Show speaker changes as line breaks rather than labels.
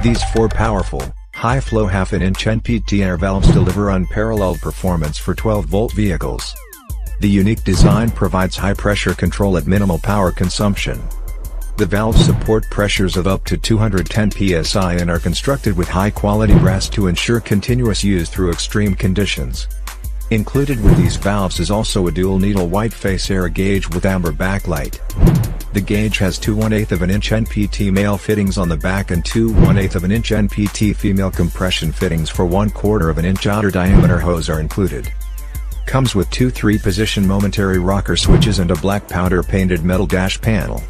These four powerful, high-flow half-inch NPT air valves deliver unparalleled performance for 12-volt vehicles. The unique design provides high-pressure control at minimal power consumption. The valves support pressures of up to 210 psi and are constructed with high-quality brass to ensure continuous use through extreme conditions. Included with these valves is also a dual-needle white-face air gauge with amber backlight. The gauge has two 1/8 NPT Male fittings on the back and two 1/8 NPT Female compression fittings for 1/4 outer diameter hose are included. Comes with two 3-position momentary rocker switches and a black powder-painted metal dash panel.